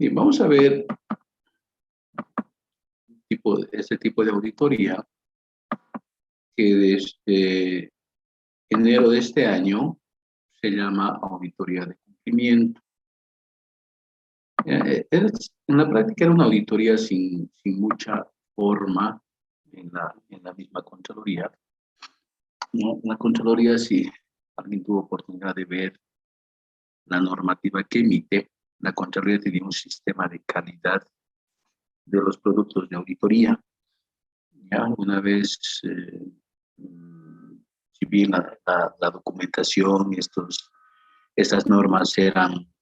Bien, vamos a ver este tipo de auditoría que desde enero de este año se llama auditoría de cumplimiento. En la práctica era una auditoría sin mucha forma en la misma Contraloría, ¿no? En la Contraloría, si alguien tuvo oportunidad de ver la normativa que emite, la Contraloría tenía un sistema de calidad de los productos de auditoría. Ya una vez, si bien la documentación, estas normas eran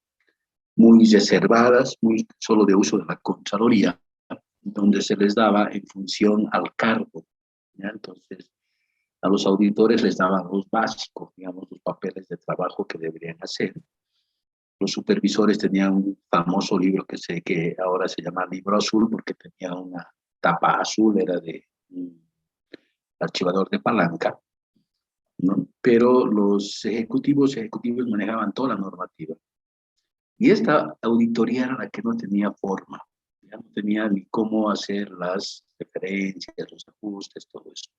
muy reservadas, muy solo de uso de la Contraloría, donde se les daba en función al cargo, ¿ya? Entonces, a los auditores les daban los básicos, digamos, los papeles de trabajo que deberían hacer. Los supervisores tenían un famoso libro que ahora se llama Libro Azul, porque tenía una tapa azul, era de un archivador de palanca, ¿no? Pero los ejecutivos manejaban toda la normativa. Y esta auditoría era la que no tenía forma, ya no tenía ni cómo hacer las referencias, los ajustes, todo eso.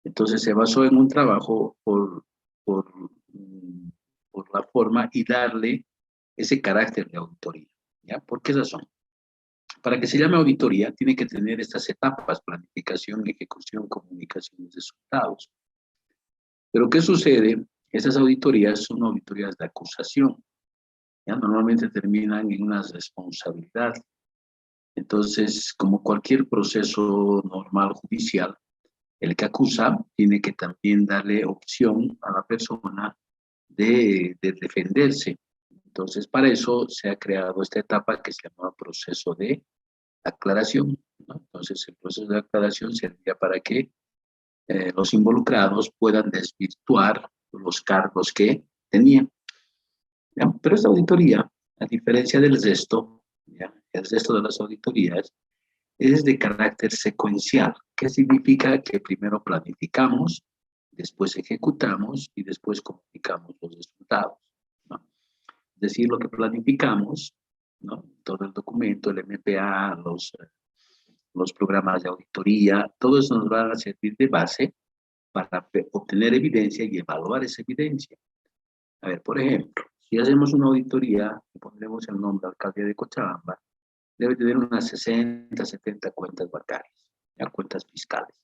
Entonces se basó en un trabajo por, por la forma y darle ese carácter de auditoría, ¿ya? ¿Por qué razón? Para que se llame auditoría, tiene que tener estas etapas: planificación, ejecución, comunicación y resultados. Pero ¿qué sucede? Esas auditorías son auditorías de acusación, ¿ya? Normalmente terminan en una responsabilidad. Entonces, como cualquier proceso normal judicial, el que acusa tiene que también darle opción a la persona de defenderse. Entonces, para eso se ha creado esta etapa que se llama proceso de aclaración, ¿no? Entonces, el proceso de aclaración servía para que los involucrados puedan desvirtuar los cargos que tenían, ¿ya? Pero esta auditoría, a diferencia del resto, ¿ya? El resto de las auditorías, es de carácter secuencial. ¿Qué significa? Que primero planificamos, después ejecutamos y después comunicamos los resultados, ¿no? Es decir, lo que planificamos, ¿no? Todo el documento, el MPA, los programas de auditoría, todo eso nos va a servir de base para obtener evidencia y evaluar esa evidencia. A ver, por ejemplo, si hacemos una auditoría, y pondremos el nombre alcalde de Cochabamba, debe tener unas 60, 70 cuentas bancarias, ya, cuentas fiscales.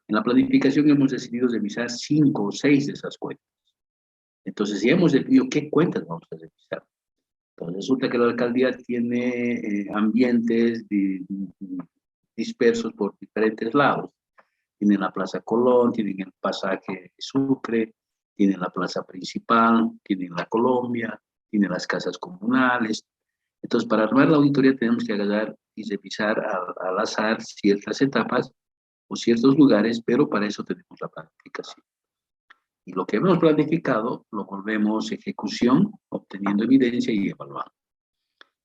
En la planificación hemos decidido revisar 5 o 6 de esas cuentas. Entonces, si hemos definido qué cuentas vamos a revisar. Entonces, resulta que la alcaldía tiene ambientes dispersos por diferentes lados. Tienen la Plaza Colón, tienen el pasaje Sucre, tienen la plaza principal, tienen la Colombia, tienen las casas comunales. Entonces, para armar la auditoría tenemos que agarrar y revisar al azar ciertas etapas o ciertos lugares, pero para eso tenemos la planificación. Y lo que hemos planificado lo volvemos ejecución, obteniendo evidencia y evaluando.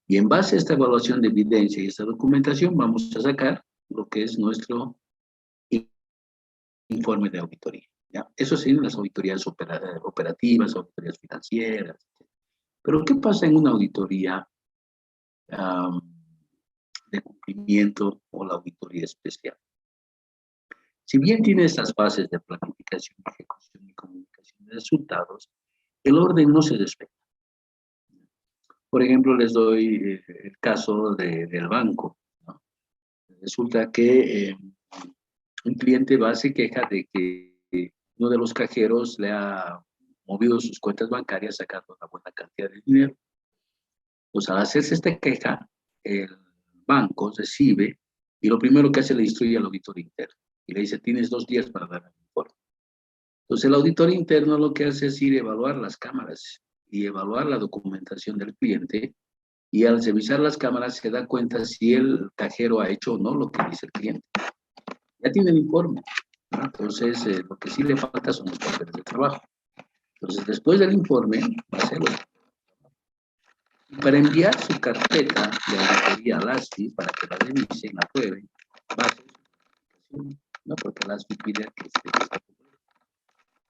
Y en base a esta evaluación de evidencia y esta documentación vamos a sacar lo que es nuestro informe de auditoría, ¿ya? Eso sí, las auditorías operativas, auditorías financieras. Pero ¿qué pasa en una auditoría de cumplimiento o la auditoría especial? Si bien tiene estas bases de planificación, ejecución y comunicación de resultados, el orden no se respeta. Por ejemplo, les doy el caso del banco, ¿no? Resulta que un cliente va, se queja de que uno de los cajeros le ha movido sus cuentas bancarias sacando una buena cantidad de dinero. Pues al hacerse esta queja, el banco recibe y lo primero que hace le instruye al auditor interno y le dice: tienes 2 días para dar el informe. Entonces el auditor interno lo que hace es ir a evaluar las cámaras y evaluar la documentación del cliente, y al revisar las cámaras se da cuenta si el cajero ha hecho o no lo que dice el cliente. Ya tiene el informe, ¿no? Entonces lo que sí le falta son los papeles de trabajo. Entonces, después del informe, va a hacerlo. Para enviar su carpeta de auditoría a la ASFI para que la revisen, la aprueben, va a hacer su notificación, ¿no? Porque la ASFI pide que se...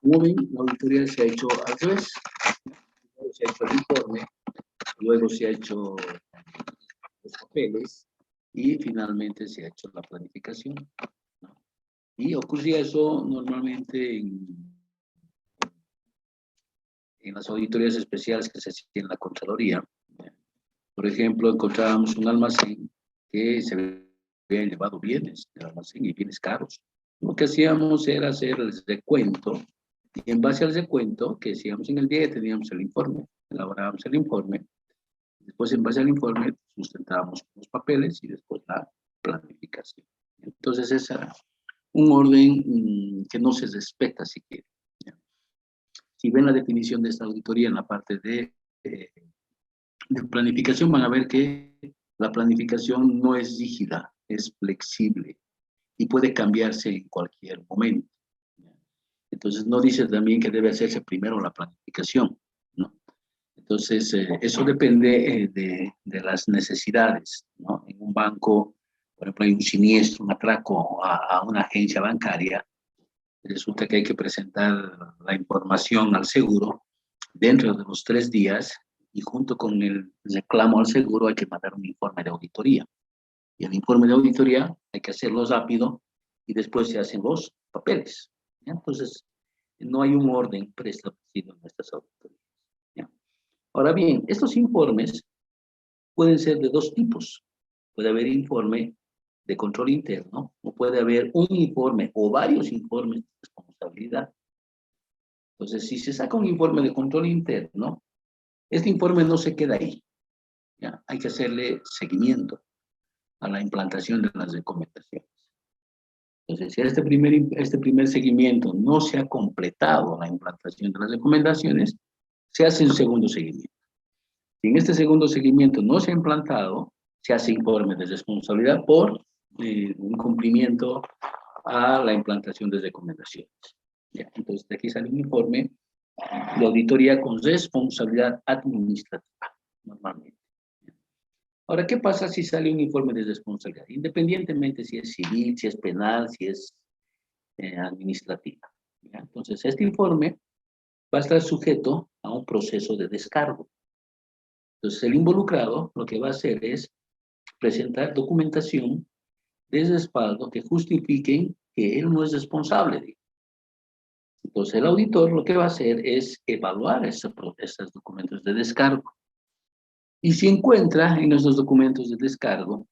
Como ven, la auditoría se ha hecho al revés. Primero se ha hecho el informe, luego se ha hecho los papeles y finalmente se ha hecho la planificación, ¿no? Y ocurría eso normalmente en las auditorías especiales que se hacían en la Contraloría. Por ejemplo, encontrábamos un almacén que se habían llevado bienes del almacén y bienes caros. Lo que hacíamos era hacer el recuento y en base al recuento que hacíamos en el día teníamos el informe, elaborábamos el informe, después en base al informe sustentábamos los papeles y después la planificación. Entonces es un orden que no se respeta siquiera. Si ven la definición de esta auditoría en la parte de planificación, van a ver que la planificación no es rígida, es flexible y puede cambiarse en cualquier momento. Entonces, no dice también que debe hacerse primero la planificación, ¿no? Entonces, eso depende de las necesidades, ¿no? En un banco, por ejemplo, hay un siniestro, un atraco a una agencia bancaria, resulta que hay que presentar la información al seguro dentro de los 3 días y junto con el reclamo al seguro hay que mandar un informe de auditoría. Y el informe de auditoría hay que hacerlo rápido y después se hacen los papeles, ¿ya? Entonces, no hay un orden preestablecido en estas auditorías, ¿ya? Ahora bien, estos informes pueden ser de 2 tipos. Puede haber informe de control interno o puede haber un informe o varios informes de responsabilidad. Entonces, si se saca un informe de control interno, este informe no se queda ahí, ¿ya? Hay que hacerle seguimiento a la implantación de las recomendaciones. Entonces, si este primer seguimiento no se ha completado la implantación de las recomendaciones, se hace un segundo seguimiento. Si en este segundo seguimiento no se ha implantado, se hace informe de responsabilidad por incumplimiento a la implantación de recomendaciones. ¿Ya? Entonces, de aquí sale un informe de auditoría con responsabilidad administrativa, normalmente. Ahora, ¿qué pasa si sale un informe de responsabilidad? Independientemente si es civil, si es penal, si es administrativa, ¿ya? Entonces, este informe va a estar sujeto a un proceso de descargo. Entonces, el involucrado lo que va a hacer es presentar documentación de respaldo que justifiquen que él no es responsable. Entonces, el auditor lo que va a hacer es evaluar esos documentos de descargo. Y si encuentra en esos documentos de descargo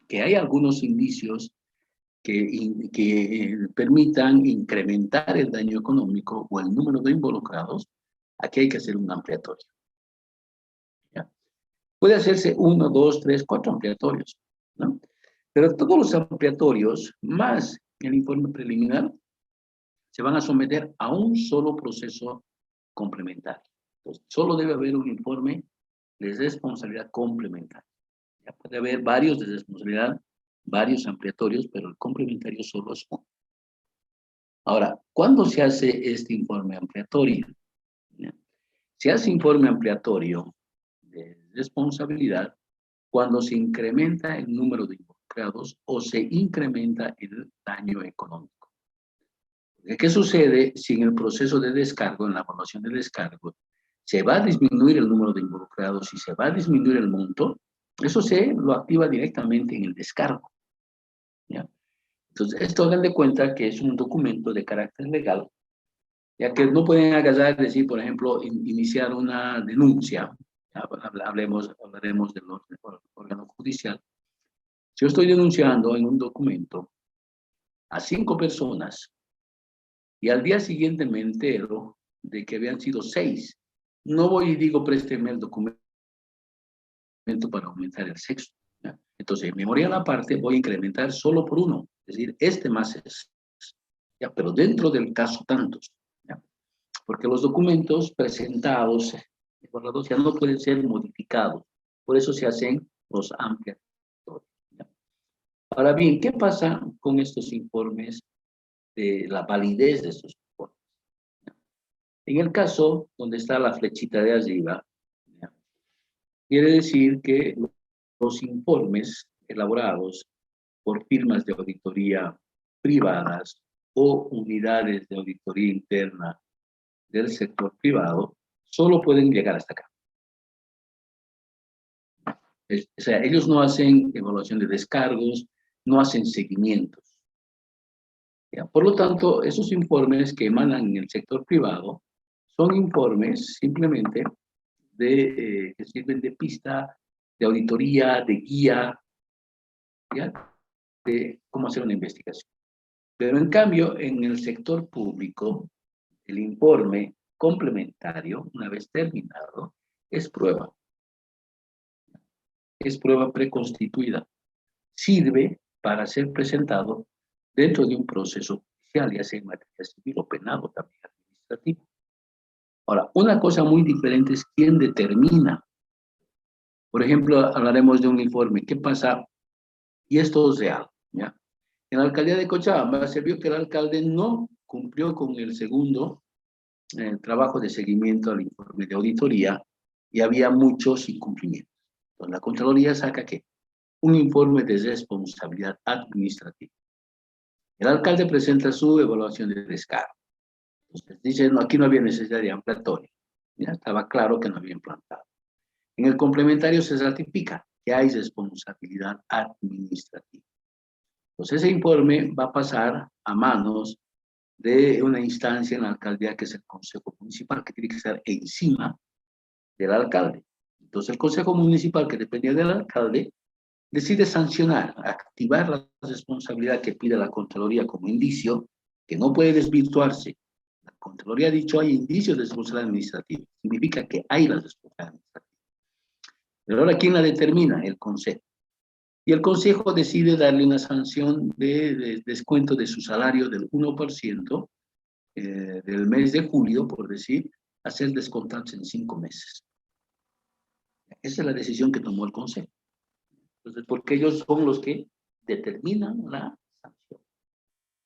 que hay algunos indicios que permitan incrementar el daño económico o el número de involucrados, aquí hay que hacer un ampliatorio, ¿ya? Puede hacerse 1, 2, 3, 4 ampliatorios, ¿no? Pero todos los ampliatorios, más el informe preliminar, se van a someter a un solo proceso complementario. Entonces, solo debe haber un informe de responsabilidad complementaria. Ya puede haber varios de responsabilidad, varios ampliatorios, pero el complementario solo es uno. Ahora, ¿cuándo se hace este informe ampliatorio? ¿Ya? Se hace informe ampliatorio de responsabilidad cuando se incrementa el número de involucrados o se incrementa el daño económico. ¿Qué sucede si en el proceso de descargo, en la evaluación de descargo, se va a disminuir el número de involucrados y se va a disminuir el monto? Eso se lo activa directamente en el descargo, ¿ya? Entonces, esto hagan de cuenta que es un documento de carácter legal, ya que no pueden agarrar y decir, por ejemplo, iniciar una denuncia. Hablaremos del órgano judicial. Si yo estoy denunciando en un documento a 5 personas y al día siguiente me entero de que habían sido 6, no voy y digo, présteme el documento para aumentar el sexto, ¿ya? Entonces, en memoria a la parte voy a incrementar solo por 1, es decir, este más es, ¿ya? Pero dentro del caso tantos, ¿ya? Porque los documentos presentados, evaluados, ya no pueden ser modificados, por eso se hacen los ampliatorios, ¿ya? Ahora bien, ¿qué pasa con estos informes de la validez de estos informes? ¿Ya? En el caso donde está la flechita de arriba, ¿ya? Quiere decir que los informes elaborados por firmas de auditoría privadas o unidades de auditoría interna del sector privado solo pueden llegar hasta acá. O sea, ellos no hacen evaluación de descargos, no hacen seguimientos. ¿Ya? Por lo tanto, esos informes que emanan en el sector privado son informes simplemente que sirven de pista, de auditoría, de guía, ¿ya? De cómo hacer una investigación. Pero en cambio, en el sector público, el informe complementario, una vez terminado, es prueba preconstituida. Sirve para ser presentado dentro de un proceso judicial, ya sea en materia civil o penal o también administrativo. Ahora, una cosa muy diferente es quién determina. Por ejemplo, hablaremos de un informe. ¿Qué pasa? Y esto es real, ¿ya? En la alcaldía de Cochabamba se vio que el alcalde no cumplió con el segundo trabajo de seguimiento al informe de auditoría y había muchos incumplimientos. Entonces, la Contraloría saca ¿qué? Un informe de responsabilidad administrativa. El alcalde presenta su evaluación de descargo. Entonces dice, no, aquí no había necesidad de ampliatorio. Ya estaba claro que no había implantado. En el complementario se ratifica que hay responsabilidad administrativa. Entonces ese informe va a pasar a manos de una instancia en la alcaldía que es el Consejo Municipal, que tiene que estar encima del alcalde. Entonces el Consejo Municipal, que dependía del alcalde, decide sancionar, activar la responsabilidad que pide la Contraloría como indicio, que no puede desvirtuarse. La Contraloría ha dicho hay indicios de responsabilidad administrativa. Significa que hay la responsabilidad administrativa. Pero ahora, ¿quién la determina? El Consejo. Y el Consejo decide darle una sanción de descuento de su salario del 1% del mes de julio, por decir, hacer descontarse en 5 meses. Esa es la decisión que tomó el Consejo. Entonces, porque ellos son los que determinan la sanción.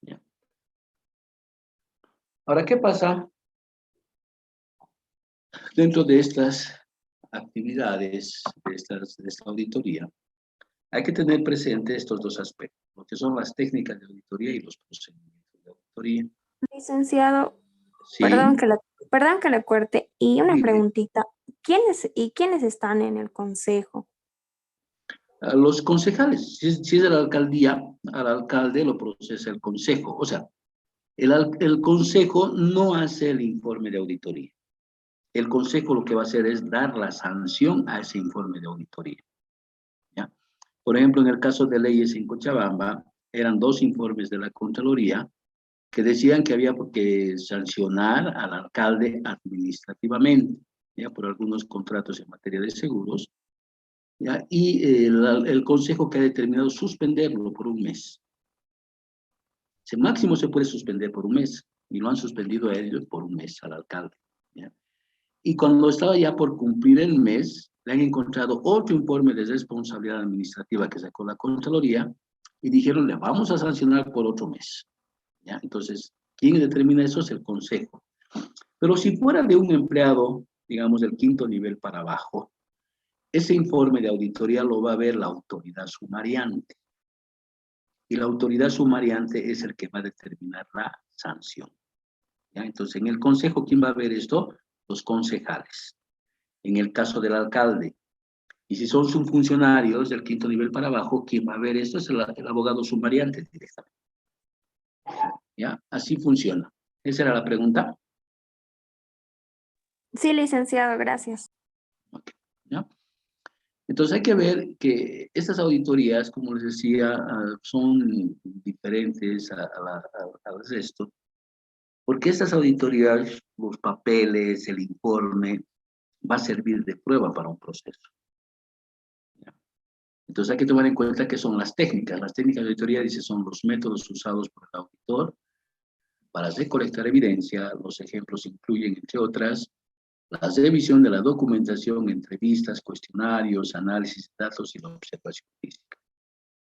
¿Ya? Ahora, ¿qué pasa dentro de estas actividades, de esta auditoría? Hay que tener presente estos dos aspectos, lo que son las técnicas de auditoría y los procedimientos de auditoría. Licenciado, Sí, perdón que le corte. Y una dime. preguntita, ¿quiénes están en el consejo? A los concejales, si es de la alcaldía, al alcalde lo procesa el consejo. O sea, el consejo no hace el informe de auditoría. El consejo lo que va a hacer es dar la sanción a ese informe de auditoría. ¿Ya? Por ejemplo, en el caso de leyes en Cochabamba, eran 2 informes de la Contraloría que decían que había que sancionar al alcalde administrativamente, ¿ya? Por algunos contratos en materia de seguros, ¿ya? Y el consejo que ha determinado suspenderlo por un mes. Si máximo se puede suspender por un mes, y lo han suspendido a ellos por un mes, al alcalde. ¿Ya? Y cuando estaba ya por cumplir el mes, le han encontrado otro informe de responsabilidad administrativa que sacó la Contraloría y dijeron, le vamos a sancionar por otro mes. ¿Ya? Entonces, ¿quién determina eso? Es el consejo. Pero si fuera de un empleado, digamos, del 5º nivel para abajo, ese informe de auditoría lo va a ver la autoridad sumariante. Y la autoridad sumariante es el que va a determinar la sanción. ¿Ya? Entonces, en el consejo, ¿quién va a ver esto? Los concejales. En el caso del alcalde. Y si son subfuncionarios del 5º nivel para abajo, ¿quién va a ver esto? Es el abogado sumariante directamente. ¿Ya? Así funciona. Esa era la pregunta. Sí, licenciado, gracias. Okay. ¿Ya? Entonces hay que ver que estas auditorías, como les decía, son diferentes al resto, porque estas auditorías, los papeles, el informe, va a servir de prueba para un proceso. ¿Ya? Entonces hay que tomar en cuenta que son las técnicas. Las técnicas de auditoría, dice, son los métodos usados por el auditor para recolectar evidencia. Los ejemplos incluyen, entre otras, la revisión de la documentación, entrevistas, cuestionarios, análisis de datos y la observación física.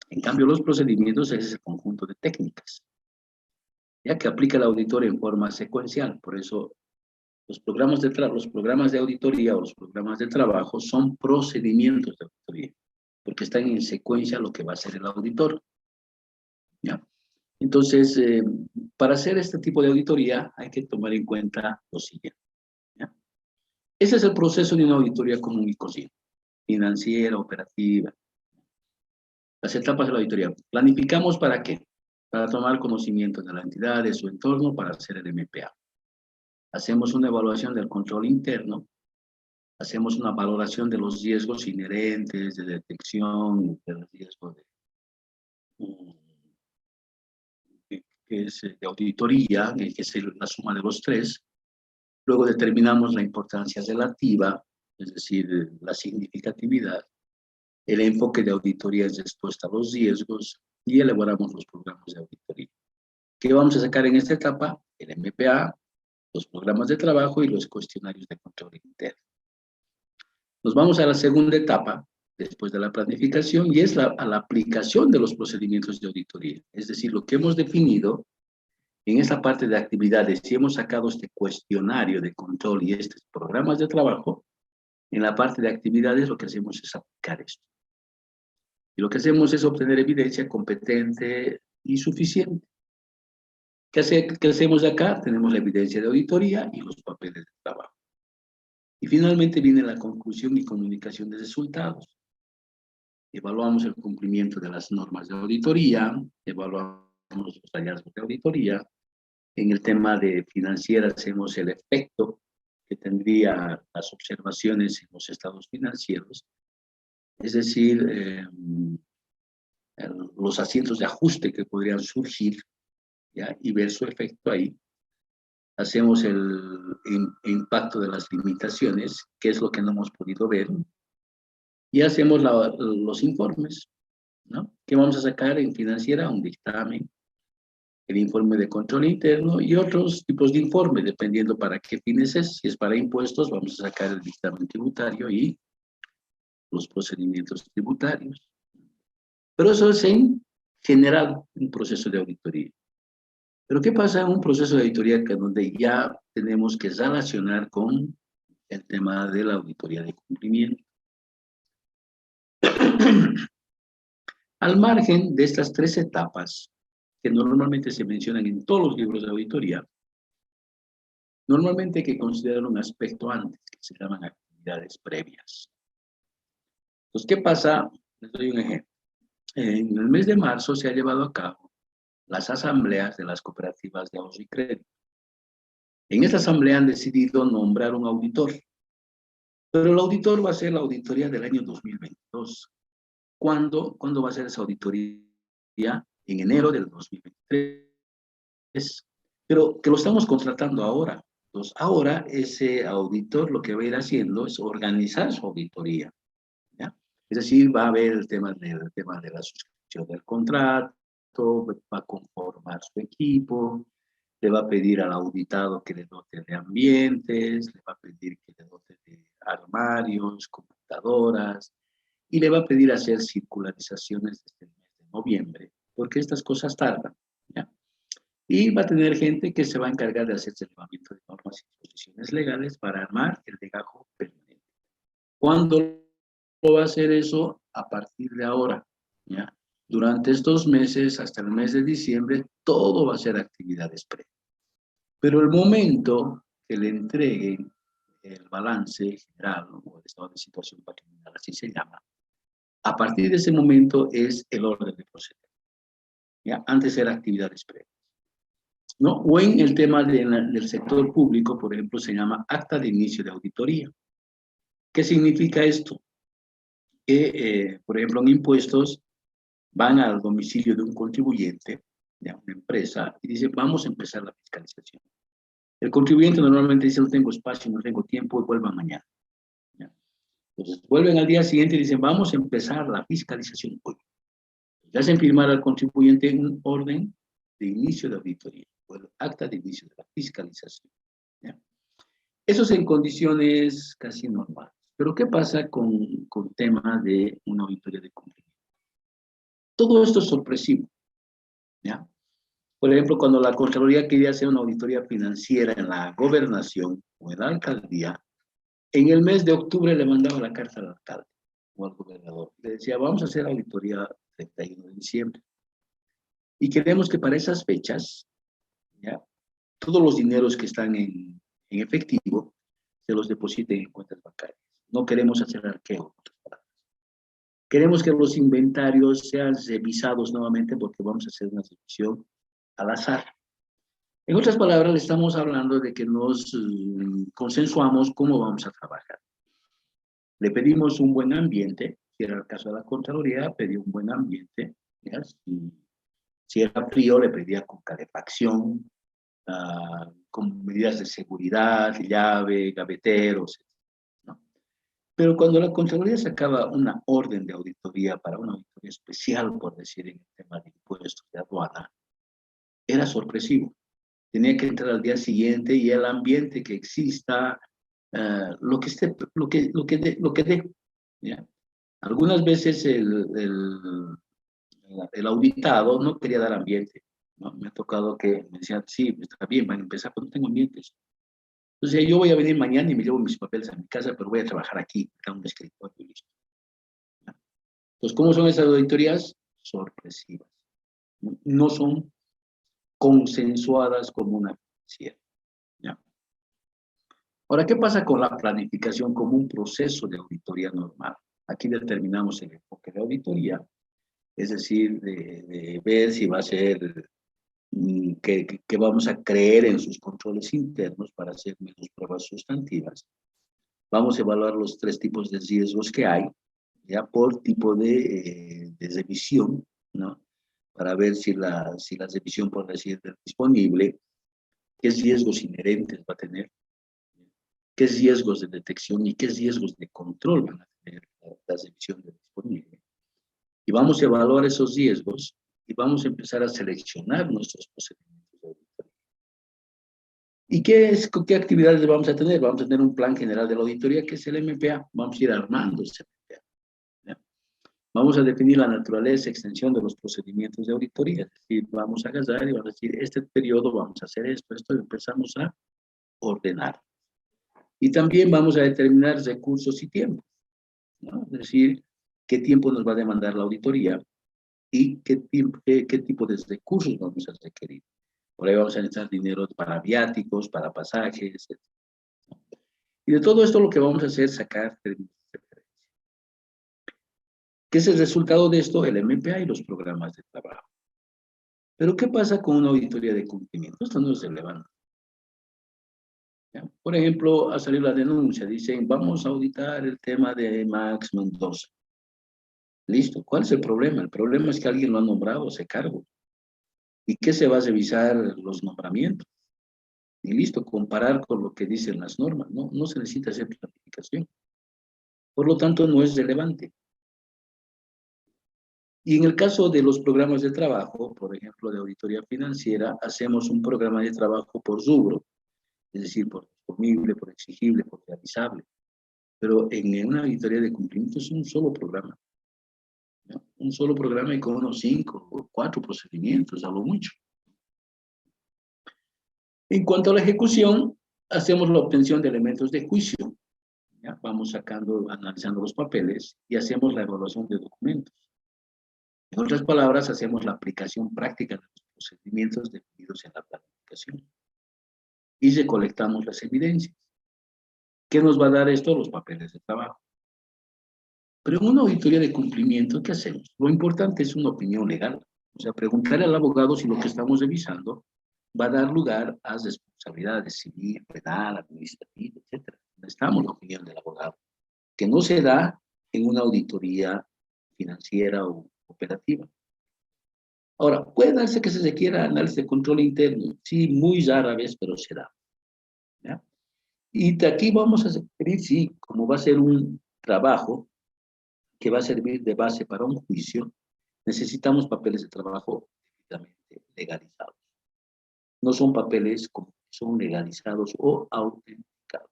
En cambio, los procedimientos es el conjunto de técnicas, ya que aplica el auditor en forma secuencial. Por eso, los programas de auditoría o los programas de trabajo son procedimientos de auditoría, porque están en secuencia lo que va a hacer el auditor. ¿Ya? Entonces, para hacer este tipo de auditoría hay que tomar en cuenta lo siguiente. ¿Ya? Ese es el proceso de una auditoría común y corriente. financiera, operativa. Las etapas de la auditoría. Planificamos ¿para qué? Para tomar conocimiento de la entidad, de su entorno, para hacer el MPA. Hacemos una evaluación del control interno, hacemos una valoración de los riesgos inherentes, de detección, del riesgo de auditoría, que es la suma de los tres. Luego determinamos la importancia relativa, es decir, la significatividad. El enfoque de auditoría es respuesta a los riesgos y elaboramos los programas de auditoría. ¿Qué vamos a sacar en esta etapa? El MPA, los programas de trabajo y los cuestionarios de control interno. Nos vamos a la segunda etapa, después de la planificación, y es a la aplicación de los procedimientos de auditoría. Es decir, lo que hemos definido en esta parte de actividades, si hemos sacado este cuestionario de control y estos programas de trabajo, en la parte de actividades lo que hacemos es aplicar esto. Y lo que hacemos es obtener evidencia competente y suficiente. ¿Qué hacemos acá? Tenemos la evidencia de auditoría y los papeles de trabajo. Y finalmente viene la conclusión y comunicación de resultados. Evaluamos el cumplimiento de las normas de auditoría, evaluamos los hallazgos de auditoría. En el tema de financiera hacemos el efecto que tendría las observaciones en los estados financieros, es decir, los asientos de ajuste que podrían surgir, ¿ya? Y ver su efecto ahí. Hacemos el impacto de las limitaciones, que es lo que no hemos podido ver, y hacemos los informes, ¿no? ¿Qué vamos a sacar en financiera? Un dictamen, el informe de control interno y otros tipos de informes, dependiendo para qué fines es. Si es para impuestos, vamos a sacar el dictamen tributario y los procedimientos tributarios. Pero eso es en general un proceso de auditoría. Pero ¿qué pasa en un proceso de auditoría donde ya tenemos que relacionar con el tema de la auditoría de cumplimiento? Al margen de estas tres etapas, que normalmente se mencionan en todos los libros de auditoría, normalmente hay que considerar un aspecto antes, que se llaman actividades previas. Entonces, ¿qué pasa? Les doy un ejemplo. En el mes de marzo se ha llevado a cabo las asambleas de las cooperativas de ahorro y crédito. En esta asamblea han decidido nombrar un auditor, pero el auditor va a ser la auditoría del año 2022. ¿Cuándo va a ser esa auditoría? En enero del 2023. Pero que lo estamos contratando ahora. Entonces, ahora ese auditor lo que va a ir haciendo es organizar su auditoría, ¿ya? Es decir, va a ver el tema de la suscripción del contrato, va a conformar su equipo, le va a pedir al auditado que le dote de ambientes, le va a pedir que le dote de armarios, computadoras, y le va a pedir hacer circularizaciones desde el mes de noviembre, porque estas cosas tardan, ¿ya? Y va a tener gente que se va a encargar de hacer el levantamiento de normas y disposiciones legales para armar el legajo permanente. ¿Cuándo lo va a hacer eso? A partir de ahora, ¿ya? Durante estos meses, hasta el mes de diciembre, todo va a ser actividades previas. Pero el momento que le entreguen el balance general, ¿no? O el estado de situación patrimonial, así se llama, a partir de ese momento es el orden de proceder, ¿ya? Antes era actividades previas, ¿no? O en el tema del sector público, por ejemplo, se llama acta de inicio de auditoría. ¿Qué significa esto? Que, por ejemplo, en impuestos van al domicilio de un contribuyente, de una empresa, y dicen, vamos a empezar la fiscalización. El contribuyente normalmente dice, no tengo espacio, no tengo tiempo, y vuelvan mañana, ¿ya? Entonces, vuelven al día siguiente y dicen, vamos a empezar la fiscalización hoy. Le hacen firmar al contribuyente un orden de inicio de auditoría, o el acta de inicio de la fiscalización, ¿ya? Eso es en condiciones casi normales. Pero ¿qué pasa con temas de una auditoría de cumplimiento? Todo esto es sorpresivo, ¿ya? Por ejemplo, cuando la Contraloría quería hacer una auditoría financiera en la gobernación o en la alcaldía, en el mes de octubre le mandaba la carta al alcalde o al gobernador. Le decía, vamos a hacer auditoría el 31 de diciembre. Y queremos que para esas fechas, ¿ya?, todos los dineros que están en efectivo se los depositen en cuentas bancarias. No queremos hacer arqueo. Queremos que los inventarios sean revisados nuevamente porque vamos a hacer una revisión al azar. En otras palabras, le estamos hablando de que nos consensuamos cómo vamos a trabajar. Le pedimos un buen ambiente, si era el caso de la Contraloría, pedí un buen ambiente, ¿ya? Si era frío, le pedía con calefacción, con medidas de seguridad, llave, gaveteros, ¿no? Pero cuando la Contraloría sacaba una orden de auditoría para una auditoría especial, por decir, en el tema de impuestos de aduana, era sorpresivo. Tenía que entrar al día siguiente y el ambiente que exista, lo que esté, lo que dé, ¿ya? Algunas veces el auditado no quería dar ambiente, ¿no? Me ha tocado que me decían, sí, está bien, van a empezar, pero no tengo ambientes. Entonces yo voy a venir mañana y me llevo mis papeles a mi casa, pero voy a trabajar aquí, a un escritorio y listo. ¿Ya? Entonces, ¿cómo son esas auditorías? Sorpresivas. No son consensuadas como una financiera. ¿Ya? Ahora, ¿qué pasa con la planificación como un proceso de auditoría normal? Aquí determinamos el enfoque de auditoría, es decir, de ver si va a ser que vamos a creer en sus controles internos para hacer menos pruebas sustantivas. Vamos a evaluar los 3 tipos de riesgos que hay, ya por tipo de revisión, ¿no? Para ver si la revisión, por decir, es disponible, qué riesgos inherentes va a tener, qué riesgos de detección y qué riesgos de control van a tener la revisión de disponible. Y vamos a evaluar esos riesgos y vamos a empezar a seleccionar nuestros procedimientos de auditoría. ¿Y qué actividades vamos a tener? Vamos a tener un plan general de la auditoría, que es el MPA. Vamos a ir armando ese MPA, ¿ya? Vamos a definir la naturaleza y extensión de los procedimientos de auditoría. Es decir, vamos a agarrar y vamos a decir, este periodo vamos a hacer esto, y empezamos a ordenar. Y también vamos a determinar recursos y tiempos, ¿no? Es decir, qué tiempo nos va a demandar la auditoría y qué tipo de recursos vamos a requerir. Por ahí vamos a necesitar dinero para viáticos, para pasajes, etc. Y de todo esto lo que vamos a hacer es sacar términos de referencia. ¿Qué es el resultado de esto? El MPA y los programas de trabajo. Pero ¿qué pasa con una auditoría de cumplimiento? Esto no es relevante, ¿ya? Por ejemplo, ha salido la denuncia, dicen, vamos a auditar el tema de Max Mendoza. Listo, ¿cuál es el problema? El problema es que alguien lo ha nombrado a ese cargo. ¿Y qué se va a revisar los nombramientos? Y listo, comparar con lo que dicen las normas, ¿no? No se necesita hacer planificación. Por lo tanto, no es relevante. Y en el caso de los programas de trabajo, por ejemplo, de auditoría financiera, hacemos un programa de trabajo por rubro, es decir, por disponible, por exigible, por realizable. Pero en una auditoría de cumplimiento es un solo programa, ¿no? Un solo programa y con unos 5 o 4 procedimientos, a lo mucho. En cuanto a la ejecución, hacemos la obtención de elementos de juicio, ¿ya? Vamos sacando, analizando los papeles y hacemos la evaluación de documentos. En otras palabras, hacemos la aplicación práctica de los procedimientos definidos en la planificación y recolectamos las evidencias. ¿Qué nos va a dar esto? Los papeles de trabajo. Pero en una auditoría de cumplimiento, ¿qué hacemos? Lo importante es una opinión legal. O sea, preguntarle al abogado si lo que estamos revisando va a dar lugar a responsabilidades civil, penal, administrativa, etc. Necesitamos la opinión del abogado, que no se da en una auditoría financiera o operativa. Ahora, puede darse que se requiera análisis de control interno. Sí, muy rara vez, pero se da, ¿ya? Y de aquí vamos a referir, sí, como va a ser un trabajo que va a servir de base para un juicio, necesitamos papeles de trabajo debidamente legalizados. No son papeles como son legalizados o autenticados.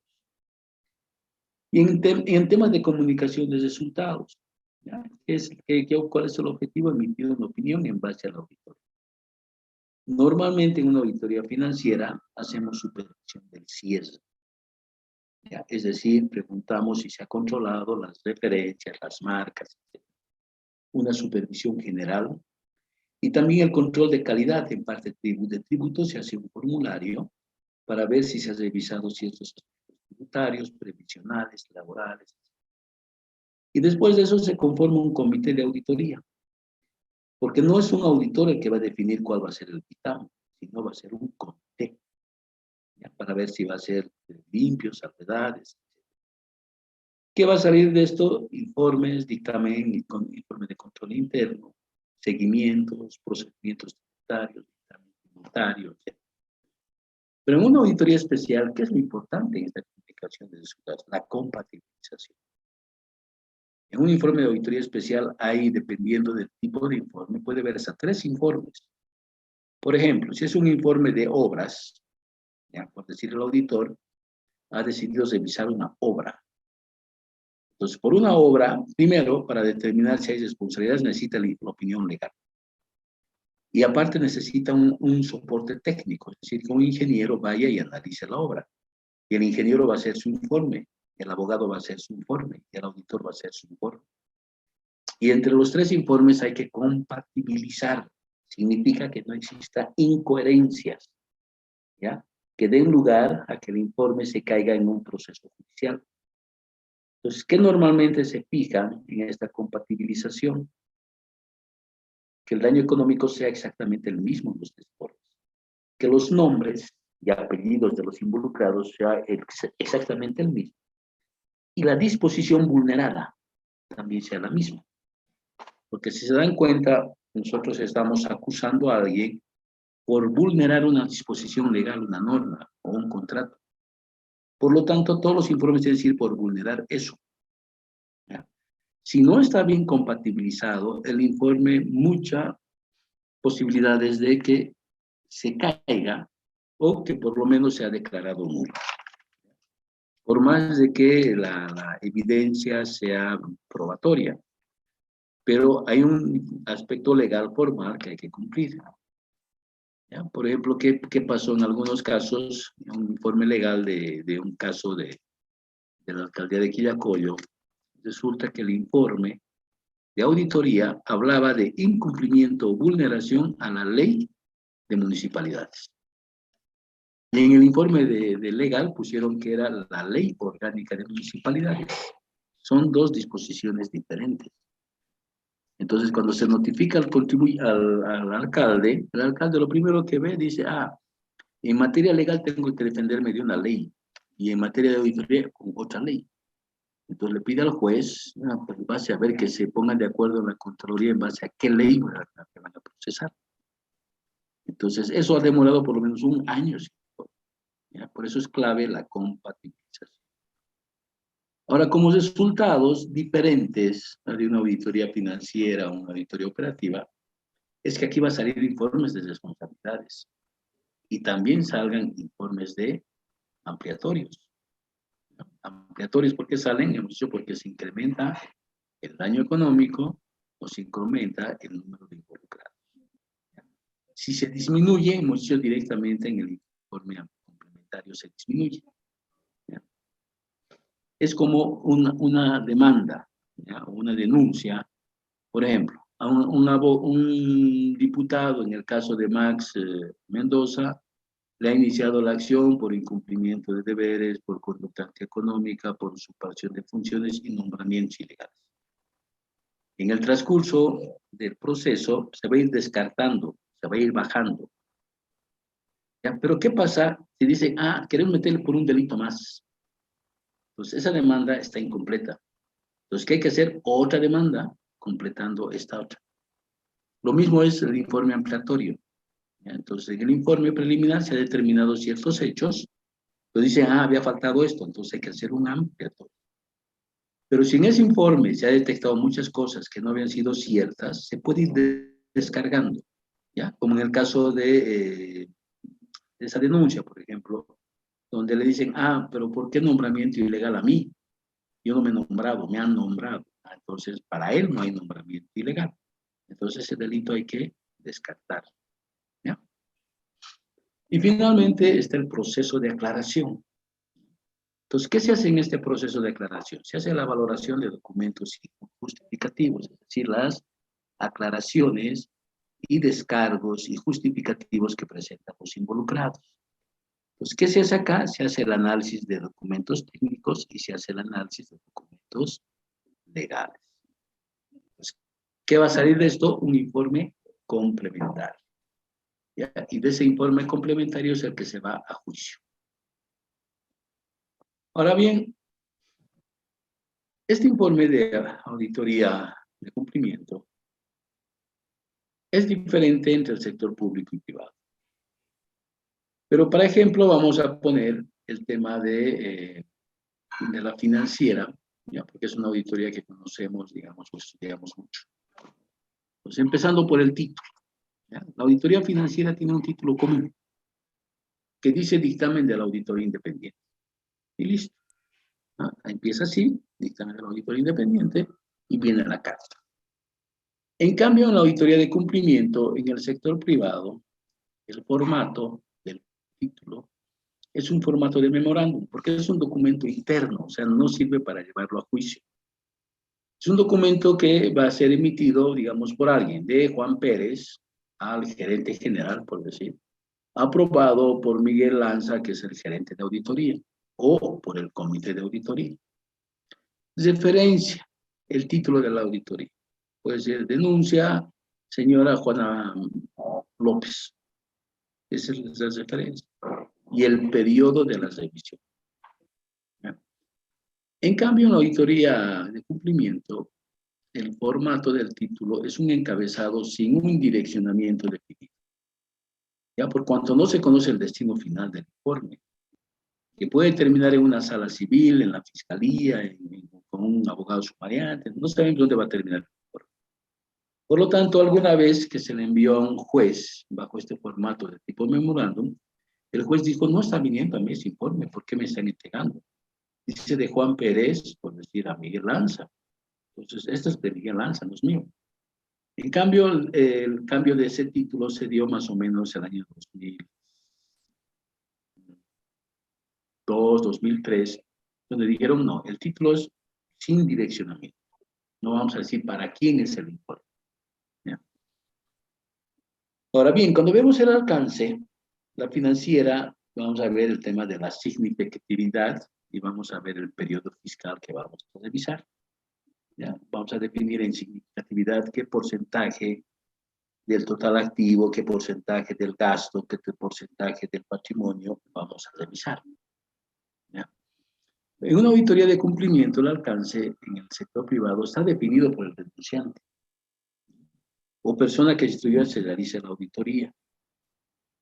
Y en temas de comunicación de resultados, ¿ya? ¿Cuál es el objetivo? Emitir una opinión en base a la auditoría. Normalmente en una auditoría financiera hacemos supervisión del cierre, ¿ya? Es decir, preguntamos si se ha controlado las referencias, las marcas, etc. Una supervisión general y también el control de calidad. En parte de tributos se hace un formulario para ver si se han revisado ciertos aspectos tributarios, previsionales, laborales. Y después de eso se conforma un comité de auditoría, porque no es un auditor el que va a definir cuál va a ser el dictamen, sino va a ser un comité, ¿ya? Para ver si va a ser limpio, salvedades. ¿Qué va a salir de esto? Informes, dictamen, informe de control interno, seguimientos, procedimientos tributarios, dictamen tributario, etc. Pero en una auditoría especial, ¿qué es lo importante en esta comunicación de resultados? La compatibilización. En un informe de auditoría especial hay, dependiendo del tipo de informe, puede haber hasta 3 informes. Por ejemplo, si es un informe de obras, ya, por decir el auditor, ha decidido revisar una obra. Entonces, por una obra, primero, para determinar si hay responsabilidades, necesita la opinión legal. Y aparte necesita un soporte técnico, es decir, que un ingeniero vaya y analice la obra. Y el ingeniero va a hacer su informe, el abogado va a hacer su informe, y el auditor va a hacer su informe. Y entre los 3 informes hay que compatibilizar. Significa que no exista incoherencias, ¿ya? Que den lugar a que el informe se caiga en un proceso judicial. Entonces, ¿qué normalmente se fija en esta compatibilización? Que el daño económico sea exactamente el mismo en los 3 informes. Que los nombres y apellidos de los involucrados sea exactamente el mismo. Y la disposición vulnerada también sea la misma. Porque si se dan cuenta, nosotros estamos acusando a alguien por vulnerar una disposición legal, una norma o un contrato. Por lo tanto, todos los informes deben decir por vulnerar eso, ¿ya? Si no está bien compatibilizado, el informe, muchas posibilidades de que se caiga o que por lo menos sea declarado nulo. Por más de que la evidencia sea probatoria, pero hay un aspecto legal formal que hay que cumplir, ¿ya? Por ejemplo, ¿qué pasó en algunos casos? Un informe legal de un caso de la alcaldía de Quillacollo. Resulta que el informe de auditoría hablaba de incumplimiento o vulneración a la ley de municipalidades. Y en el informe de legal pusieron que era la ley orgánica de municipalidades. Son 2 disposiciones diferentes. Entonces, cuando se notifica al alcalde, el alcalde lo primero que ve dice, en materia legal tengo que defenderme de una ley, y en materia de auditoría con otra ley. Entonces le pide al juez, pues en base a ver que se pongan de acuerdo en la Contraloría en base a qué ley van a procesar. Entonces, eso ha demorado por lo menos 1 año, ¿ya? Por eso es clave la compatibilización. Ahora, como resultados diferentes de una auditoría financiera o una auditoría operativa, es que aquí va a salir informes de responsabilidades y también salgan informes de ampliatorios. Ampliatorios, ¿por qué salen? Hemos dicho porque se incrementa el daño económico o se incrementa el número de involucrados. Si se disminuye, hemos dicho directamente en el informe complementario se disminuye. ¿Ya? Es como una demanda, ¿ya? Una denuncia. Por ejemplo, a un diputado, en el caso de Max Mendoza, le ha iniciado la acción por incumplimiento de deberes, por conducta antieconómica, por usurpación de funciones y nombramientos ilegales. En el transcurso del proceso se va a ir descartando, se va a ir bajando. ¿Ya? Pero ¿qué pasa si dicen, queremos meterle por un delito más? Entonces esa demanda está incompleta. Entonces, ¿qué hay que hacer? Otra demanda completando esta otra. Lo mismo es el informe ampliatorio. ¿Ya? Entonces, en el informe preliminar se han determinado ciertos hechos, pero dicen, había faltado esto, entonces hay que hacer un ampliatorio. Pero si en ese informe se ha detectado muchas cosas que no habían sido ciertas, se puede ir descargando, ¿ya? Como en el caso de esa denuncia, por ejemplo, donde le dicen, pero ¿por qué nombramiento ilegal a mí? Yo no me he nombrado, me han nombrado. Entonces, para él no hay nombramiento ilegal. Entonces, ese delito hay que descartar, ¿ya? Y finalmente está el proceso de aclaración. Entonces, ¿qué se hace en este proceso de aclaración? Se hace la valoración de documentos justificativos, es decir, las aclaraciones y descargos y justificativos que presentan los involucrados. Entonces, ¿qué se hace acá? Se hace el análisis de documentos técnicos y se hace el análisis de documentos legales. Entonces, ¿qué va a salir de esto? Un informe complementario. ¿Ya? Y de ese informe complementario es el que se va a juicio. Ahora bien, este informe de auditoría de cumplimiento es diferente entre el sector público y privado. Pero, por ejemplo, vamos a poner el tema de la financiera, ¿ya? Porque es una auditoría que conocemos, digamos, o estudiamos mucho. Entonces, empezando por el título, ¿ya? La auditoría financiera tiene un título común que dice dictamen de la auditoría independiente. Y listo. ¿Ah? Empieza así, dictamen de la auditoría independiente, y viene la carta. En cambio, en la auditoría de cumplimiento, en el sector privado, el formato del título es un formato de memorándum, porque es un documento interno, o sea, no sirve para llevarlo a juicio. Es un documento que va a ser emitido, digamos, por alguien, de Juan Pérez al gerente general, por decir, aprobado por Miguel Lanza, que es el gerente de auditoría, o por el comité de auditoría. Referencia, el título de la auditoría. Puede ser denuncia, señora Juana López. Esa es la referencia. Y el periodo de la revisión. En cambio, en la auditoría de cumplimiento, el formato del título es un encabezado sin un direccionamiento definido. Ya por cuanto no se conoce el destino final del informe, que puede terminar en una sala civil, en la fiscalía, con un abogado sumariante, no sabemos dónde va a terminar el informe. Por lo tanto, alguna vez que se le envió a un juez bajo este formato de tipo memorándum, el juez dijo, no está viniendo a mí ese informe, ¿por qué me están entregando? Dice de Juan Pérez, por decir a Miguel Lanza. Entonces, esto es de Miguel Lanza, no es mío. En cambio, el cambio de ese título se dio más o menos el año 2002, 2003, donde dijeron, no, el título es sin direccionamiento. No vamos a decir para quién es el informe. ¿Ya? Ahora bien, cuando vemos el alcance, la financiera, vamos a ver el tema de la significatividad y vamos a ver el periodo fiscal que vamos a revisar. ¿Ya? Vamos a definir en significatividad qué porcentaje del total activo, qué porcentaje del gasto, qué porcentaje del patrimonio vamos a revisar. ¿Ya? En una auditoría de cumplimiento, el alcance en el sector privado está definido por el denunciante o persona que estudió se realiza la auditoría.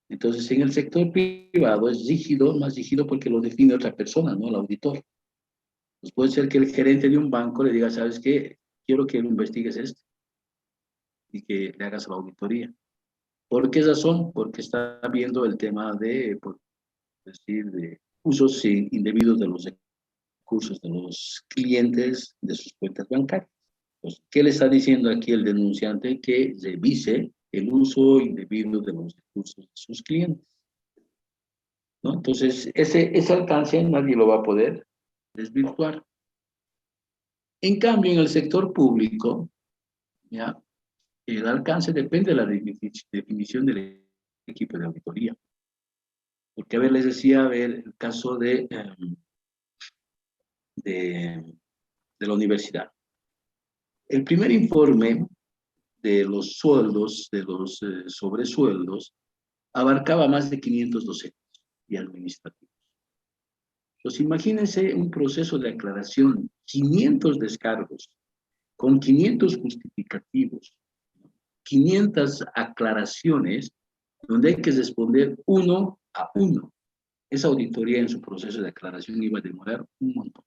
Entonces, en el sector privado es rígido, más rígido porque lo define otra persona, ¿no? El auditor. Pues puede ser que el gerente de un banco le diga, ¿sabes qué? Quiero que lo investigues esto y que le hagas la auditoría. ¿Por qué razón? Porque está viendo el tema de, por decir, de usos indebidos de los recursos de los clientes de sus cuentas bancarias. Entonces, ¿qué le está diciendo aquí el denunciante? Que revise el uso indebido de los recursos de sus clientes, ¿no? Entonces, ese alcance nadie lo va a poder desvirtuar. En cambio, en el sector público, ¿ya? El alcance depende de la definición del equipo de auditoría. Porque, a ver, les decía, a ver, el caso de la universidad. El primer informe de los sueldos, de los sobresueldos, abarcaba más de 500 docentes y administrativos. Pues imagínense un proceso de aclaración, 500 descargos, con 500 justificativos, 500 aclaraciones, donde hay que responder uno a uno. Esa auditoría en su proceso de aclaración iba a demorar un montón.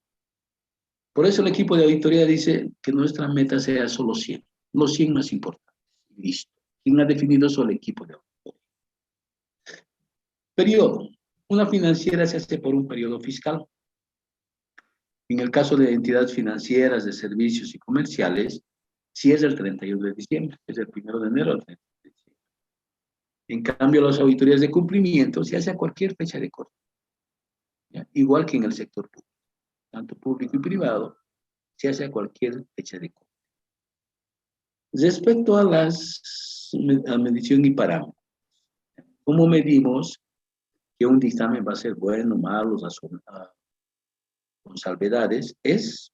Por eso el equipo de auditoría dice que nuestra meta sea solo 100, los 100 más importantes. Listo. ¿Quién ha definido eso? El equipo de auditoría. Periodo. Una financiera se hace por un periodo fiscal. En el caso de entidades financieras, de servicios y comerciales, si es el 31 de diciembre, es el 1 de enero al 30 de diciembre. En cambio, las auditorías de cumplimiento se hace a cualquier fecha de corte. ¿Ya? Igual que en el sector público, tanto público y privado, se hace a cualquier fecha de corte. Respecto a la medición y parámetros, ¿cómo medimos que un dictamen va a ser bueno, malo, con salvedades? Es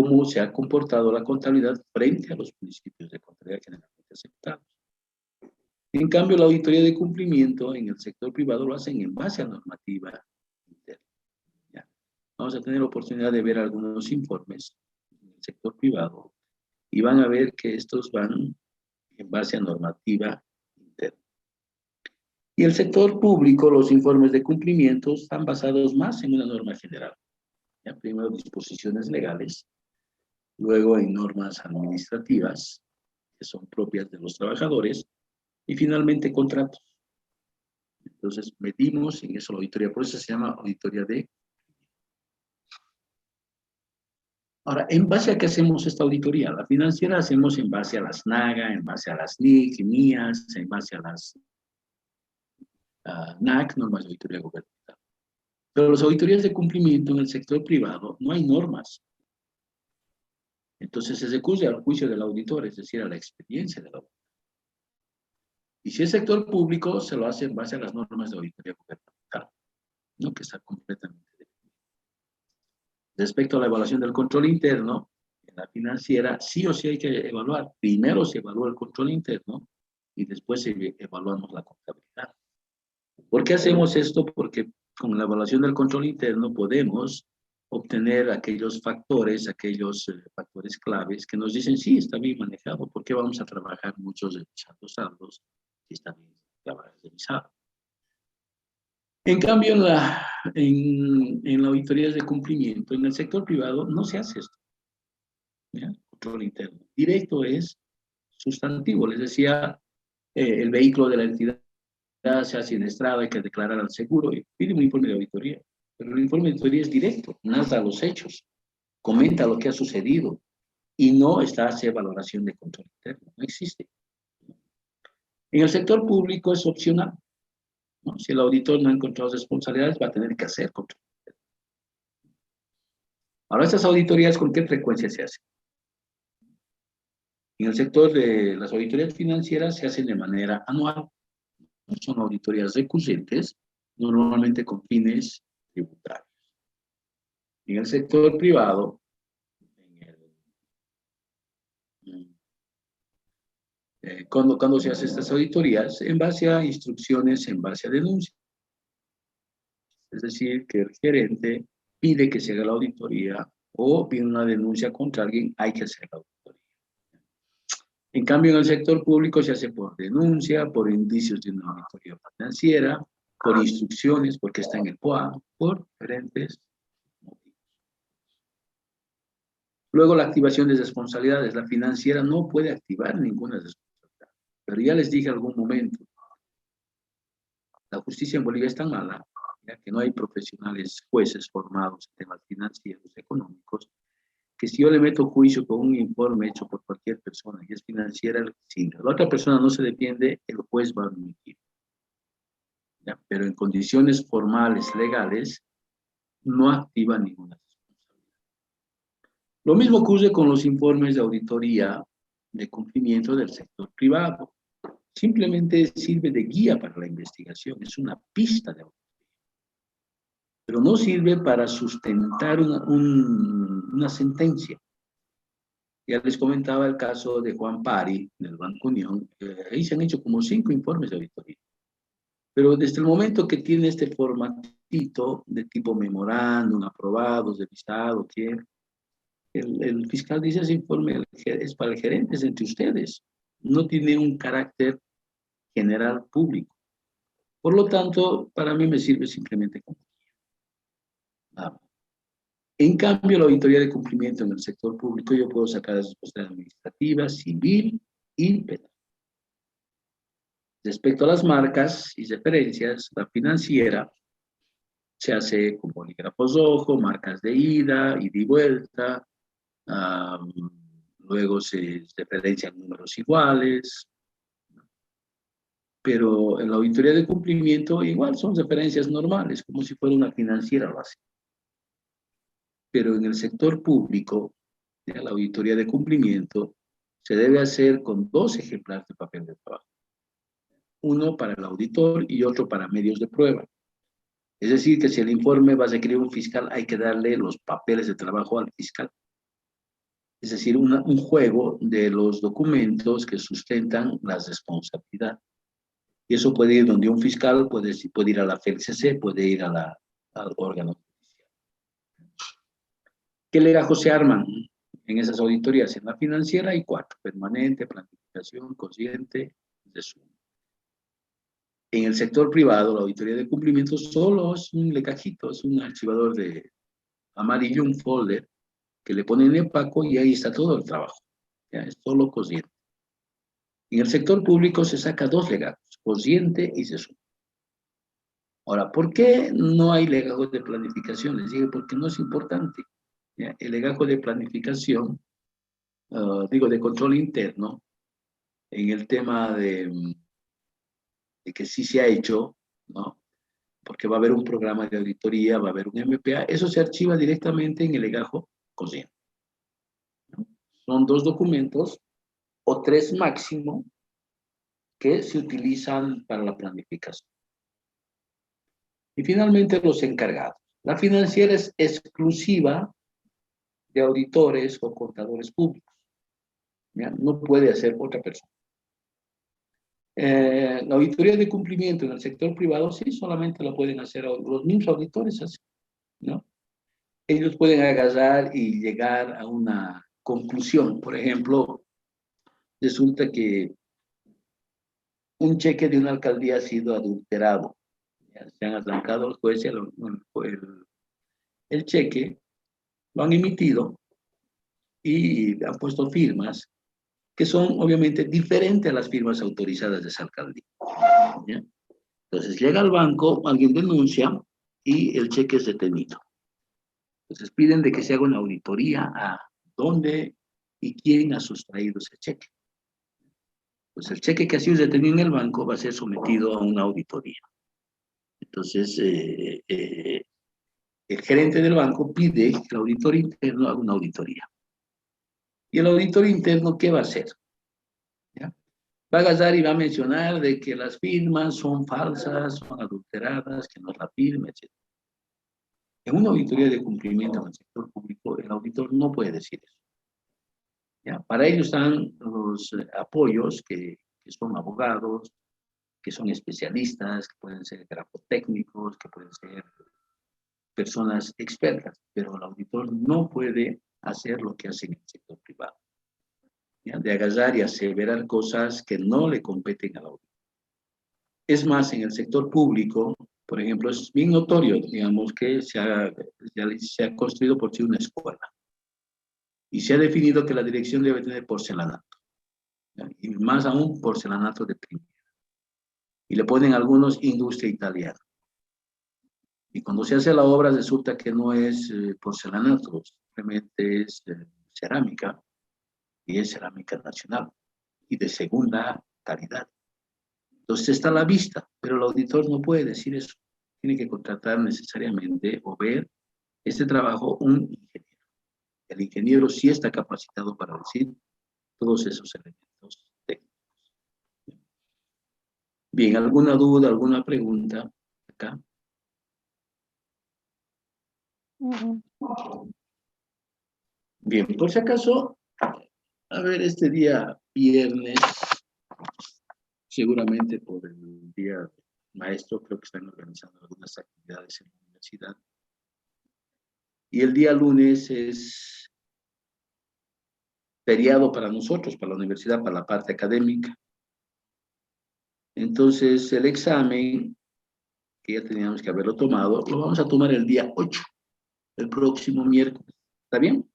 cómo se ha comportado la contabilidad frente a los principios de contabilidad generalmente aceptados. En cambio, la auditoría de cumplimiento en el sector privado lo hacen en base a normativa interna. ¿Ya? Vamos a tener la oportunidad de ver algunos informes en el sector privado y van a ver que estos van en base a normativa interna. Y el sector público, los informes de cumplimiento están basados más en una norma general. ¿Ya? Primero, disposiciones legales, luego en normas administrativas, que son propias de los trabajadores, y finalmente contratos. Entonces, medimos en eso la auditoría, por eso se llama auditoría de... Ahora, ¿en base a qué hacemos esta auditoría? La financiera hacemos en base a las NAGA, en base a las NIC, MIAS, en base a las NAC, normas de auditoría gubernamental. Pero las auditorías de cumplimiento en el sector privado no hay normas. Entonces se recurre al juicio del auditor, es decir, a la experiencia del auditor. Y si es sector público, se lo hace en base a las normas de auditoría gubernamental, ¿no? Que está completamente definido. Respecto a la evaluación del control interno, en la financiera sí o sí hay que evaluar. Primero se evalúa el control interno y después evaluamos la contabilidad. ¿Por qué hacemos esto? Porque con la evaluación del control interno podemos obtener aquellos factores claves que nos dicen, sí, está bien manejado, ¿por qué vamos a trabajar muchos revisando saldos si está bien revisado? En cambio, en la auditoría de cumplimiento, en el sector privado, no se hace esto. ¿Ya? Control interno. Directo es sustantivo. Les decía, el vehículo de la entidad se ha siniestrado, hay que declarar al seguro y pide un informe de auditoría. Pero el informe de auditoría es directo, narra los hechos, comenta lo que ha sucedido y no hace valoración de control interno. No existe. En el sector público es opcional, ¿no? Si el auditor no ha encontrado responsabilidades, va a tener que hacer control interno. Ahora, estas auditorías, ¿con qué frecuencia se hacen? En el sector de las auditorías financieras se hacen de manera anual. Son auditorías recurrentes, normalmente con fines tributarios. En el sector privado, cuando se hacen estas auditorías, en base a instrucciones, en base a denuncias. Es decir, que el gerente pide que se haga la auditoría o pide una denuncia contra alguien, hay que hacer la auditoría. En cambio, en el sector público se hace por denuncia, por indicios de una auditoría financiera, por instrucciones, porque está en el POA, por diferentes motivos. Luego, la activación de responsabilidades. La financiera no puede activar ninguna responsabilidad. Pero ya les dije en algún momento, la justicia en Bolivia es tan mala, ya que no hay profesionales jueces formados en temas financieros, económicos, que si yo le meto juicio con un informe hecho por cualquier persona y es financiera, si la otra persona no se defiende, el juez va a admitir. ¿Ya? Pero en condiciones formales, legales, no activa ninguna responsabilidad. Lo mismo ocurre con los informes de auditoría de cumplimiento del sector privado. Simplemente sirve de guía para la investigación, es una pista de auditoría. Pero no sirve para sustentar una sentencia. Ya les comentaba el caso de Juan Pari, del Banco Unión. Ahí se han hecho como 5 informes de auditoría. Pero desde el momento que tiene este formatito de tipo memorándum, aprobados, revisado, el fiscal dice, ese informe es para el gerente, es entre ustedes. No tiene un carácter general público. Por lo tanto, para mí me sirve simplemente como guía. En cambio, la auditoría de cumplimiento en el sector público, yo puedo sacar respuestas administrativas, civil y penal. Respecto a las marcas y referencias, la financiera se hace con bolígrafos rojos, marcas de ida y vuelta, luego se referencian números iguales, pero en la auditoría de cumplimiento igual son referencias normales, como si fuera una financiera lo hace. Pero en el sector público, la auditoría de cumplimiento se debe hacer con 2 ejemplares de papel de trabajo. Uno para el auditor y otro para medios de prueba. Es decir, que si el informe va a requerir un fiscal, hay que darle los papeles de trabajo al fiscal. Es decir, un juego de los documentos que sustentan la responsabilidad. Y eso puede ir donde un fiscal, puede ir a la FELCC, puede ir al órgano judicial. ¿Qué legajos se arman en esas auditorías? En la financiera hay 4: permanente, planificación, consciente, resumen. En el sector privado, la auditoría de cumplimiento solo es un legajito, es un archivador de amarillo, un folder, que le ponen en Paco y ahí está todo el trabajo. Ya, es solo consciente. En el sector público se saca 2 legajos, consciente y resumen. Ahora, ¿por qué no hay legajos de planificación? Les digo, porque no es importante. ¿Ya? El legajo de planificación, de control interno, en el tema de que sí se ha hecho, ¿no? Porque va a haber un programa de auditoría, va a haber un MPA, eso se archiva directamente en el legajo consciente. ¿No? Son 2 documentos, o 3 máximo, que se utilizan para la planificación. Y finalmente los encargados. La financiera es exclusiva de auditores o contadores públicos. ¿Ya? No puede hacer otra persona. La auditoría de cumplimiento en el sector privado sí solamente lo pueden hacer los mismos auditores, así, ¿no? Ellos pueden agarrar y llegar a una conclusión. Por ejemplo, resulta que un cheque de una alcaldía ha sido adulterado. Ya se han atrancado los jueces el cheque, lo han emitido y han puesto firmas que son obviamente diferentes a las firmas autorizadas de esa alcaldía. ¿Ya? Entonces llega al banco, alguien denuncia y el cheque es detenido. Entonces piden de que se haga una auditoría a dónde y quién ha sustraído ese cheque. Pues el cheque que ha sido detenido en el banco va a ser sometido a una auditoría. Entonces, el gerente del banco pide que el auditor interno haga una auditoría. ¿Y el auditor interno qué va a hacer? ¿Ya? Va a agarrar y va a mencionar de que las firmas son falsas, son adulteradas, que no es la firma, etc. En una auditoría de cumplimiento en el sector público, el auditor no puede decir eso. ¿Ya? Para ello están los apoyos que son abogados, que son especialistas, que pueden ser grafotécnicos, que pueden ser personas expertas, pero el auditor no puede hacer lo que hace en el sector privado. ¿Ya? De agarrar y aseverar cosas que no le competen al auditor. Es más, en el sector público, por ejemplo, es bien notorio, digamos, que se ha construido por sí una escuela. Y se ha definido que la dirección debe tener porcelanato. ¿Ya? Y más aún, porcelanato de primera. Y le ponen algunos industria italiana. Y cuando se hace la obra resulta que no es porcelanato, simplemente es cerámica, y es cerámica nacional, y de segunda calidad. Entonces está a la vista, pero el auditor no puede decir eso. Tiene que contratar necesariamente o ver este trabajo un ingeniero. El ingeniero sí está capacitado para decir todos esos elementos técnicos. Bien, ¿alguna duda, alguna pregunta acá? Bien, por si acaso, a ver, este día viernes, seguramente por el día maestro, creo que están organizando algunas actividades en la universidad. Y el día lunes es feriado para nosotros, para la universidad, para la parte académica. Entonces, el examen, que ya teníamos que haberlo tomado, lo vamos a tomar el día 8, el próximo miércoles. ¿Está bien?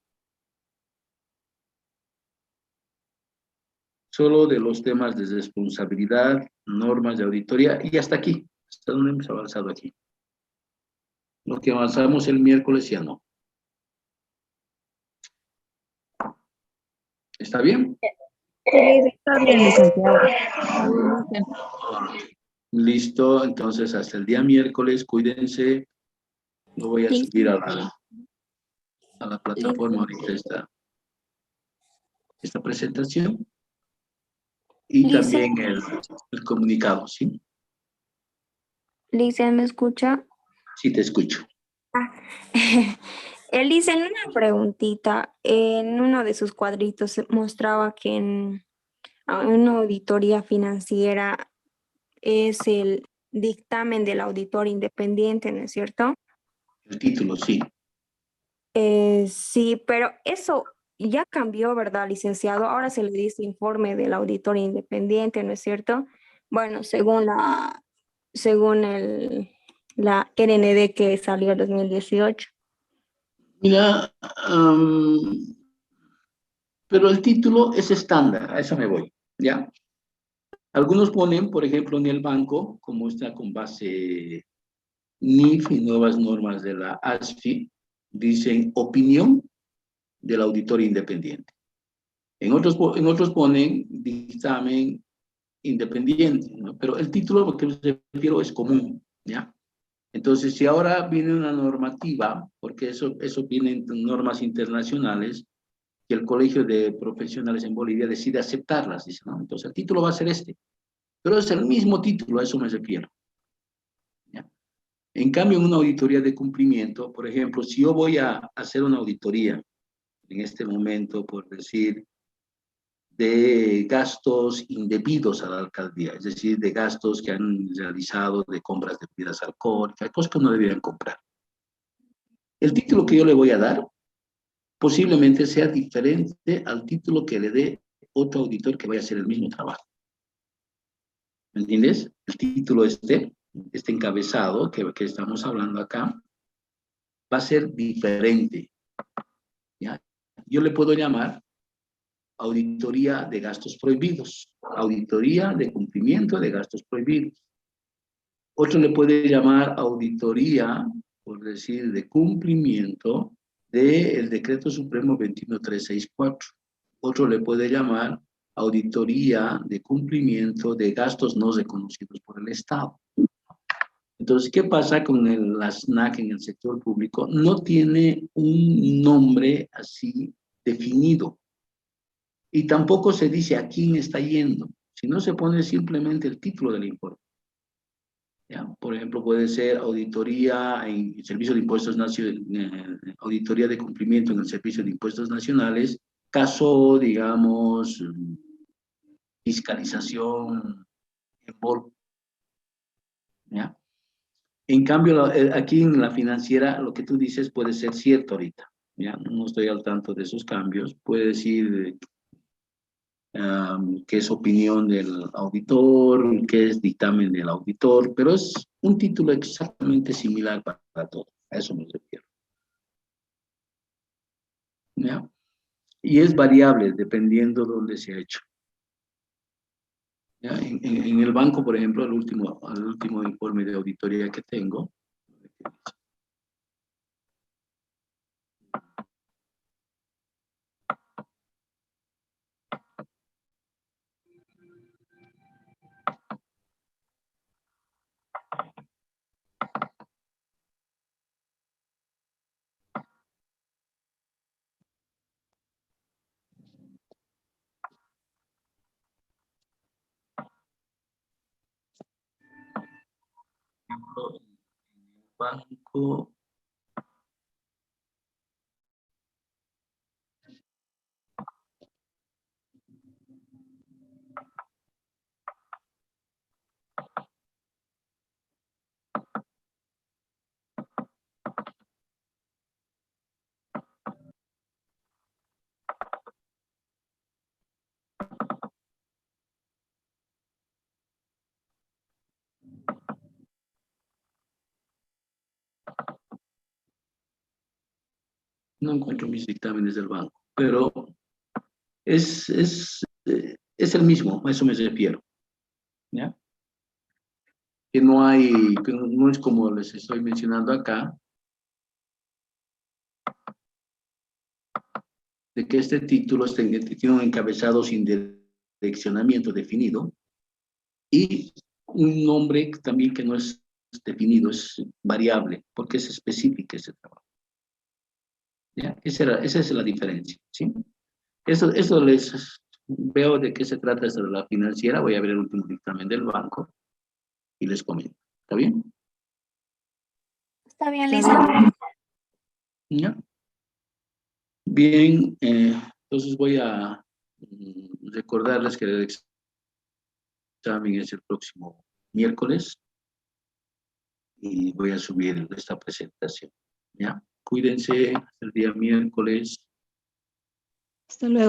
Solo de los temas de responsabilidad, normas de auditoría, y hasta aquí. Hasta donde hemos avanzado aquí. Lo que avanzamos el miércoles ya no. ¿Está bien? Sí, está bien, licenciado. Listo, entonces hasta el día miércoles, cuídense. Lo voy a subir a la plataforma ahorita esta presentación y también el comunicado, ¿sí? Licia, ¿me escucha? Sí, te escucho. Elisa, en una preguntita, en uno de sus cuadritos mostraba que en una auditoría financiera es el dictamen del auditor independiente, ¿no es cierto? El título, sí. Sí, pero eso ya cambió, ¿verdad, licenciado? Ahora se le dice informe del auditor independiente, ¿no es cierto? Bueno, según la RND que salió en 2018. Mira, pero el título es estándar, a eso me voy, ¿ya? Algunos ponen, por ejemplo, en el banco, como está con base NIF y nuevas normas de la ASFI, dicen opinión del auditor independiente. En otros ponen dictamen independiente, ¿no? Pero el título, lo que me refiero, es común, ¿ya? Entonces, si ahora viene una normativa, porque eso viene en normas internacionales, que el Colegio de Profesionales en Bolivia decide aceptarlas, dice, ¿no? Entonces, el título va a ser este, pero es el mismo título, a eso me refiero, ¿ya? En cambio, en una auditoría de cumplimiento, por ejemplo, si yo voy a hacer una auditoría en este momento, por decir, de gastos indebidos a la alcaldía, es decir, de gastos que han realizado de compras de bebidas alcohólicas, cosas que no deberían comprar. El título que yo le voy a dar posiblemente sea diferente al título que le dé otro auditor que vaya a hacer el mismo trabajo. ¿Me entiendes? El título este encabezado que estamos hablando acá, va a ser diferente, ¿ya? Yo le puedo llamar auditoría de gastos prohibidos, auditoría de cumplimiento de gastos prohibidos. Otro le puede llamar auditoría, por decir, de cumplimiento del Decreto Supremo 21364. Otro le puede llamar auditoría de cumplimiento de gastos no reconocidos por el Estado. Entonces, ¿qué pasa con la SNAC en el sector público? No tiene un nombre así definido y tampoco se dice a quién está yendo, sino se pone simplemente el título del informe. ¿Ya? Por ejemplo, puede ser auditoría en el Servicio de Impuestos Nacionales, auditoría de cumplimiento en el Servicio de Impuestos Nacionales, caso, digamos, fiscalización en polvo, ¿ya? En cambio, aquí en la financiera, lo que tú dices puede ser cierto ahorita, ¿ya? No estoy al tanto de esos cambios. Puede decir qué es opinión del auditor, qué es dictamen del auditor, pero es un título exactamente similar para todos. A eso me refiero, ¿ya? Y es variable dependiendo de dónde se ha hecho. ¿Ya? En el banco, por ejemplo, el último informe de auditoría que tengo, banco, no encuentro mis dictámenes del banco, pero es el mismo, a eso me refiero, ¿ya? Que no es como les estoy mencionando acá, de que este título tiene un encabezado sin direccionamiento definido y un nombre también que no es definido, es variable, porque es específico ese trabajo. ¿Ya? Esa es la diferencia, ¿sí? Eso les veo de qué se trata esto de la financiera. Voy a ver el último dictamen del banco y les comento. ¿Está bien? Está bien, Lisa. ¿Ya? Bien, entonces voy a recordarles que el examen es el próximo miércoles y voy a subir esta presentación. ¿Ya? Cuídense hasta el día miércoles. Hasta luego.